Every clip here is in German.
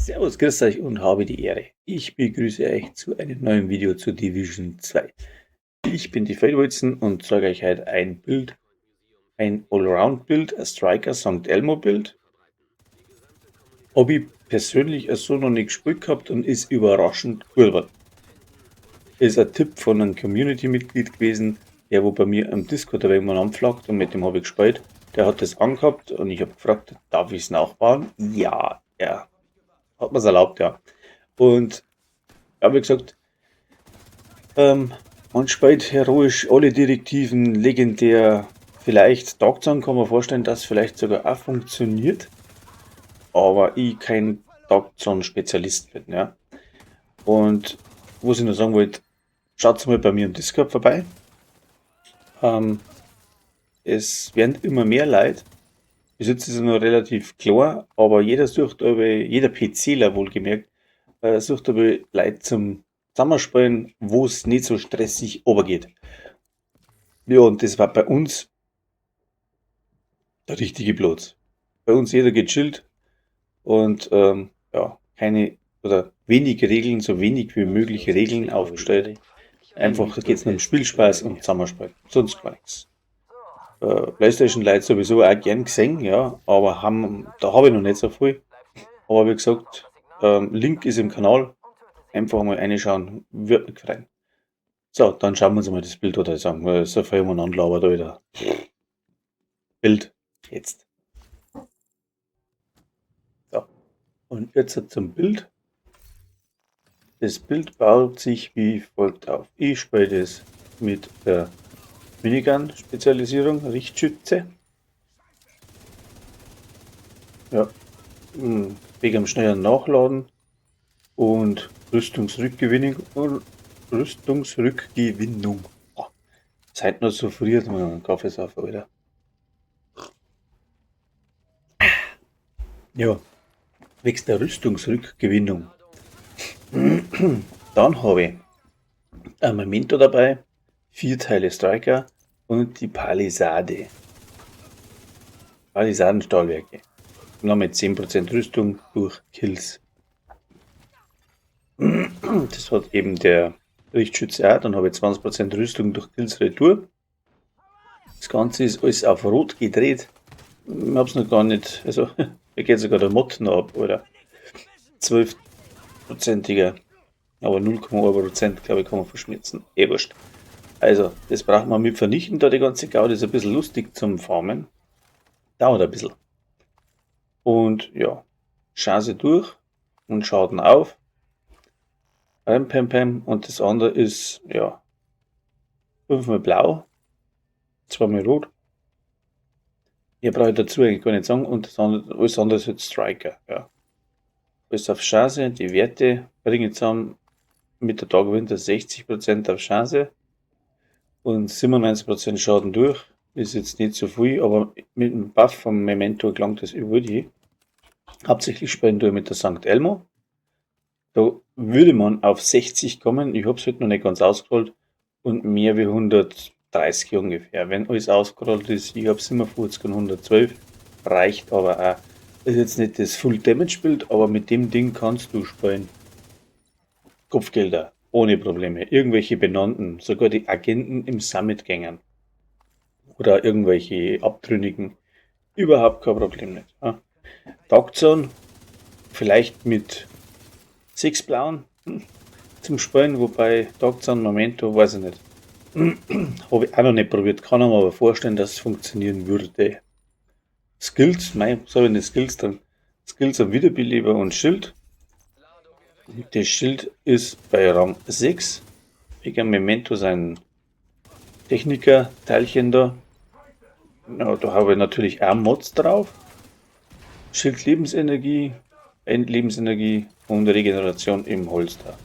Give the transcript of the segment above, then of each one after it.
Servus, grüß euch und habe die Ehre. Ich begrüße euch zu einem neuen Video zu Division 2. Ich bin die Feldwolzen und zeige euch heute ein Bild, ein Allround-Bild, ein Striker St. Elmo-Bild. Habe ich persönlich so noch nicht gespielt gehabt und ist überraschend gut geworden. Ist ein Tipp von einem Community-Mitglied gewesen, der wo bei mir im Discord ein wenig anfragt und mit dem habe ich gespielt. Der hat das angehabt und ich habe gefragt, darf ich es nachbauen? Ja, er hat mir es erlaubt, ja. Und habe ich gesagt, man spielt heroisch alle Direktiven legendär. Vielleicht Dogzone kann man vorstellen, dass vielleicht sogar auch funktioniert. Aber ich kein Dogzone-Spezialist bin, ja. Und was ich noch sagen wollte, schaut mal bei mir im Discord vorbei. Ähm, Es werden immer mehr Leute. Bis jetzt ist es noch relativ klar, aber jeder sucht, jeder PCler wohlgemerkt, sucht aber Leute zum Zusammenspielen, wo es nicht so stressig obergeht. Ja, und das war bei uns der richtige Platz. Bei uns jeder gechillt und ja, keine oder wenig Regeln, so wenig wie möglich Regeln aufgestellt. Einfach geht es nur um Spielspaß und Zusammenspiel. Sonst gar nichts. PlayStation-Leute sowieso auch gern gesehen, ja, aber da habe ich noch nicht so viel. Aber wie gesagt, Link ist im Kanal. Einfach mal reinschauen, wird mich freuen. So, dann schauen wir uns mal das Bild oder sagen, weil so viel umeinander labert, Alter. Bild, jetzt. So, und jetzt zum Bild. Das Bild baut sich wie folgt auf. Ich spiele das mit der Minigun-Spezialisierung, Richtschütze. Ja, wegen am schnellen Nachladen und Rüstungsrückgewinnung. Oh, Zeit noch so friert, man einen Kaffee saufen, Alter. Ja, wegen der Rüstungsrückgewinnung. Dann habe ich ein Memento dabei, 4 Teile Striker und die Palisade. Palisadenstahlwerke. Noch mit 10% Rüstung durch Kills. Das hat eben der Richtschütze auch. Dann habe ich 20% Rüstung durch Kills Retour. Das Ganze ist alles auf Rot gedreht. Ich habe es noch gar nicht, also mir geht sogar der Mod noch ab, oder? 12%iger, aber 0,1% glaube ich kann man verschmitzen. Wurscht. Also, das braucht man mit vernichten, da die ganze Gaude ist ein bisschen lustig zum Farmen. Dauert ein bisschen. Und ja, Chance durch und Schaden auf. Pam, pam. Und das andere ist, ja, 5-mal blau, 2-mal rot. Hier brauche ich dazu eigentlich gar nicht sagen. Und das andere, alles andere ist jetzt Striker. Ja. Alles auf Chance. Die Werte bringen zusammen mit der Tagwinter 60% auf Chance und 97% Schaden durch. Ist jetzt nicht so viel, aber mit dem Buff vom Memento gelangt das über die. Hauptsächlich spielen wir mit der St. Elmo. Da würde man auf 60 kommen. Ich habe es heute noch nicht ganz ausgerollt und mehr wie 130 ungefähr. Wenn alles ausgerollt ist, ich habe 57 und 112, reicht aber auch. Ist jetzt nicht das Full Damage Bild, aber mit dem Ding kannst du spielen. Kopfgelder, ohne Probleme. Irgendwelche Benannten, sogar die Agenten im Summit-Gängern oder irgendwelche Abtrünnigen. Überhaupt kein Problem nicht. Ja. Dogzone, vielleicht mit 6 blauen zum Spielen, wobei Dogzone Momento, weiß ich nicht. Habe ich auch noch nicht probiert, kann mir aber vorstellen, dass es funktionieren würde. Skills, was habe ich denn Skills drin? Skills am Wiederbeleber und Schild. Das Schild ist bei Rang 6. Wegen Memento sein Techniker-Teilchen da. Ja, da habe ich natürlich auch Mods drauf. Schild Lebensenergie, Endlebensenergie und Regeneration im Holster.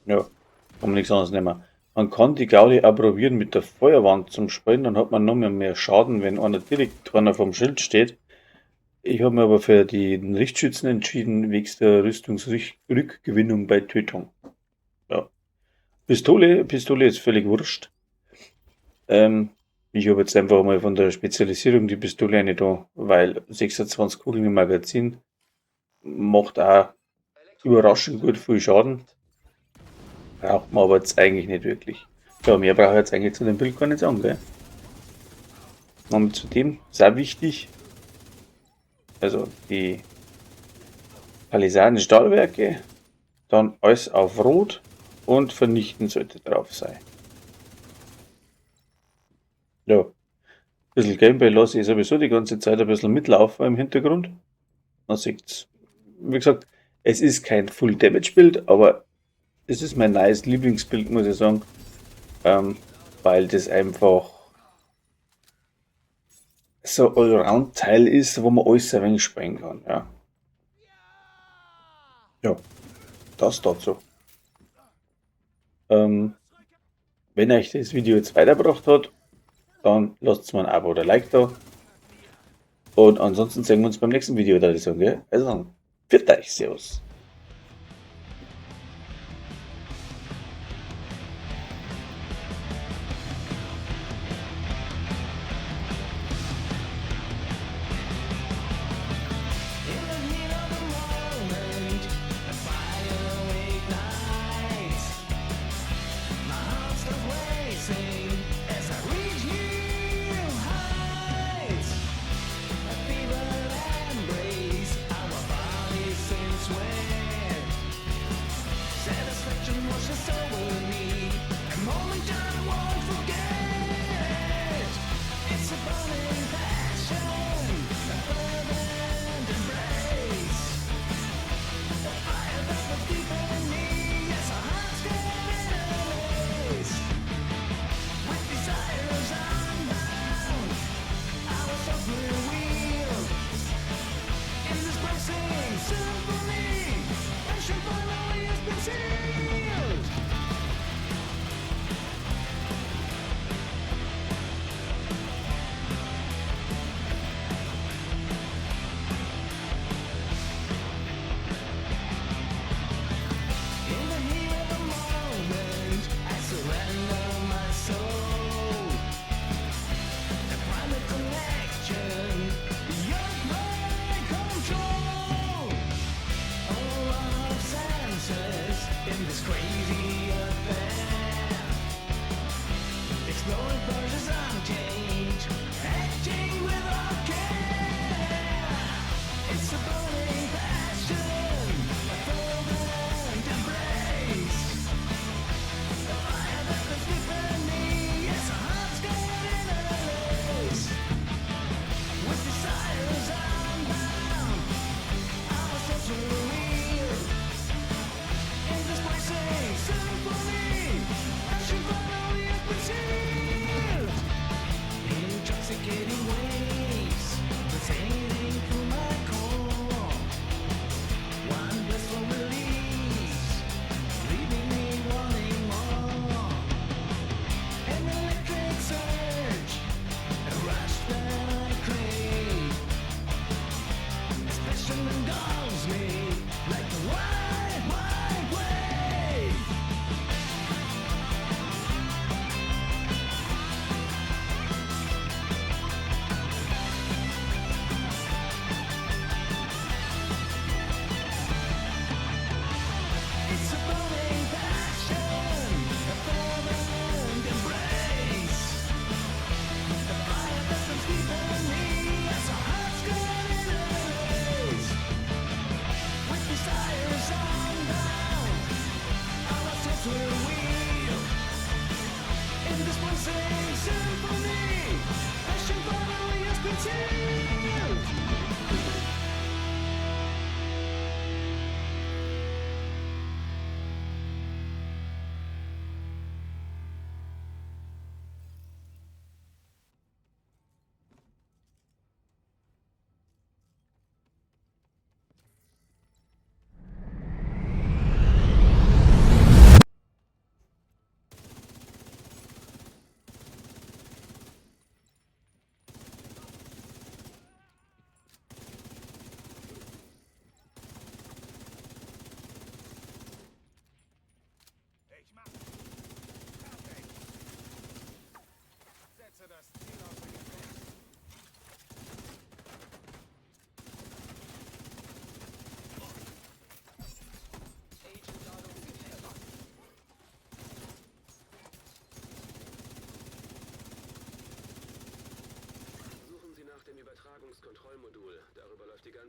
Ja, kann man nichts anderes nehmen. Man kann die Gaudi auch probieren mit der Feuerwand zum Spielen, dann hat man noch mehr Schaden, wenn einer vom Schild steht. Ich habe mir aber für den Richtschützen entschieden, wegen der Rüstungsrückgewinnung bei Tötung. Ja. Pistole ist völlig wurscht. Ich habe jetzt einfach mal von der Spezialisierung die Pistole eine da, weil 26 Kugeln im Magazin macht auch überraschend gut viel Schaden. Braucht man aber jetzt eigentlich nicht wirklich. Ja, mehr brauche ich jetzt eigentlich zu dem Bild gar nicht sagen, gell? Und zudem, sehr wichtig, also die Palisaden-Stahlwerke, dann alles auf Rot und vernichten sollte drauf sein. Ja, ein bisschen Gameplay lasse ich sowieso die ganze Zeit ein bisschen mitlaufen im Hintergrund. Man sieht's. Wie gesagt, es ist kein Full Damage Bild, aber es ist mein neues Lieblingsbild, muss ich sagen, ähm, weil das einfach so Allround-Teil ist, wo man alles ein wenig sprengen kann. Ja, ja, das dazu. Ähm, wenn euch das Video jetzt weitergebracht hat, dann lasst mir ein Abo oder Like da. Und ansonsten sehen wir uns beim nächsten Video, da ich sagen, gell? Also dann, für euch, Servus.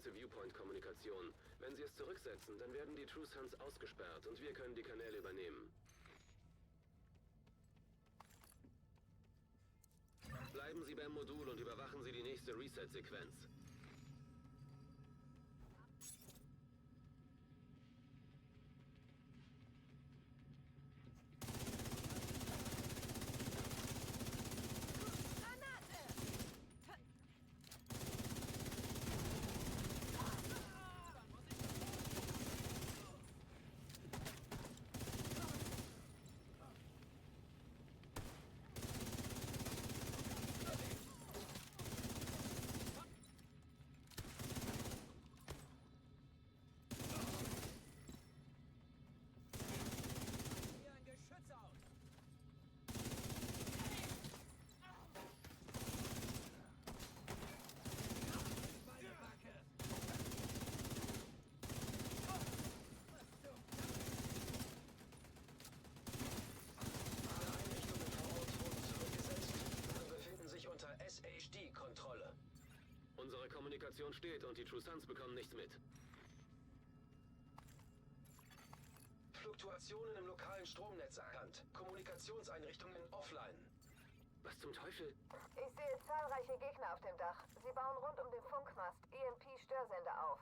ganze Viewpoint-Kommunikation. Wenn Sie es zurücksetzen, dann werden die True Sons ausgesperrt und wir können die Kanäle übernehmen. Bleiben Sie beim Modul und überwachen Sie die nächste Reset-Sequenz. Unter SHD-Kontrolle. Unsere Kommunikation steht und die True Sons bekommen nichts mit. Fluktuationen im lokalen Stromnetz erkannt. Kommunikationseinrichtungen offline. Was zum Teufel? Ich sehe zahlreiche Gegner auf dem Dach. Sie bauen rund um den Funkmast EMP-Störsender auf.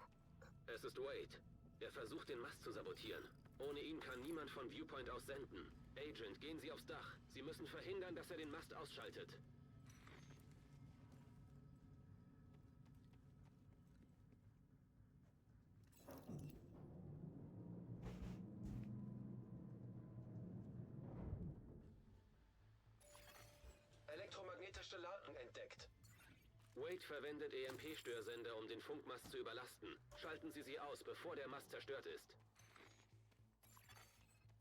Es ist Wade. Er versucht, den Mast zu sabotieren. Ohne ihn kann niemand von Viewpoint aus senden. Agent, gehen Sie aufs Dach. Sie müssen verhindern, dass er den Mast ausschaltet. Elektromagnetische Ladung entdeckt. Wade verwendet EMP-Störsender, um den Funkmast zu überlasten. Schalten Sie sie aus, bevor der Mast zerstört ist.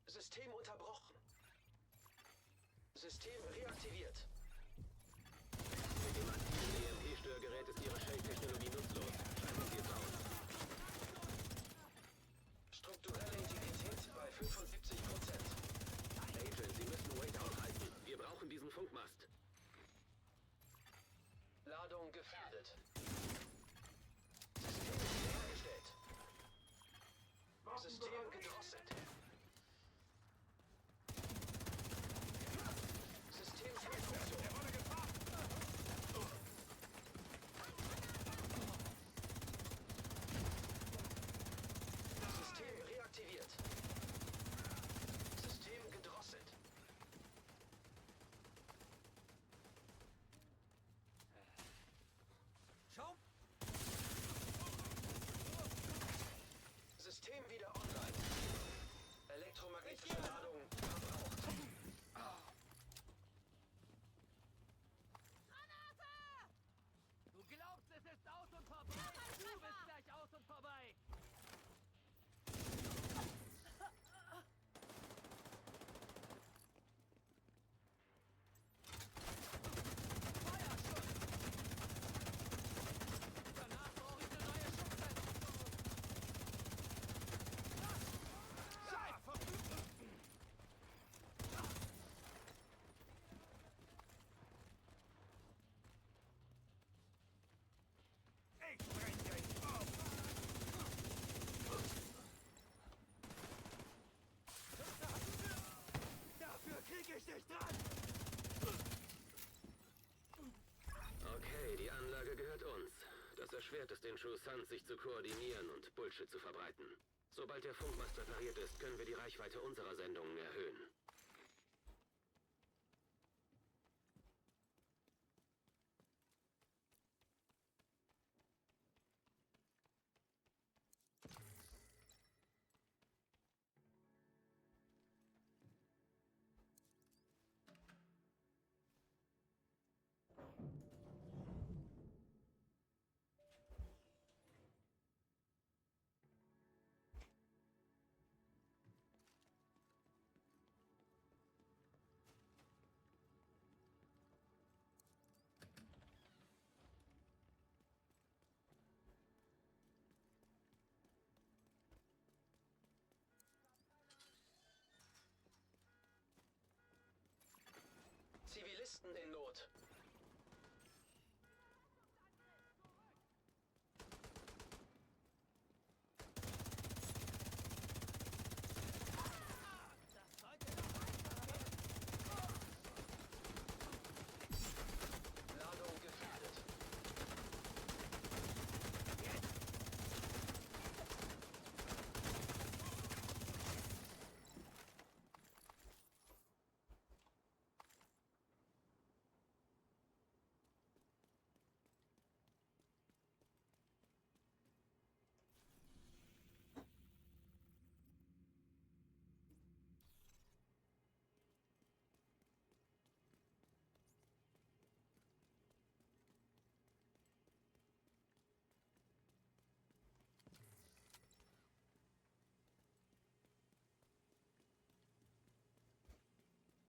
System unterbrochen. System reaktiviert. Mit dem aktiven EMP-Störgerät ist Ihre Shell-Technologie nutzlos. Schalten Sie es aus. Strukturelle Integrität bei 75%. Agent, Sie müssen Wade aufhalten. Wir brauchen diesen Funkmast. Ladung gefährdet. System wiederhergestellt. System gedrosselt. System Fehlfunktion. System reaktiviert. System gedrosselt. Schau! System wieder online. Elektromagnetische Ladung verbraucht. Granate! Du glaubst, es ist aus und vorbei! Du bist gleich aus und vorbei! Ich bring dich auf! Dafür krieg ich dich dran! Okay, die Anlage gehört uns. Das erschwert es den True Sons, sich zu koordinieren und Bullshit zu verbreiten. Sobald der Funkmast repariert ist, können wir die Reichweite unserer Sendungen erhöhen. Zivilisten in Not.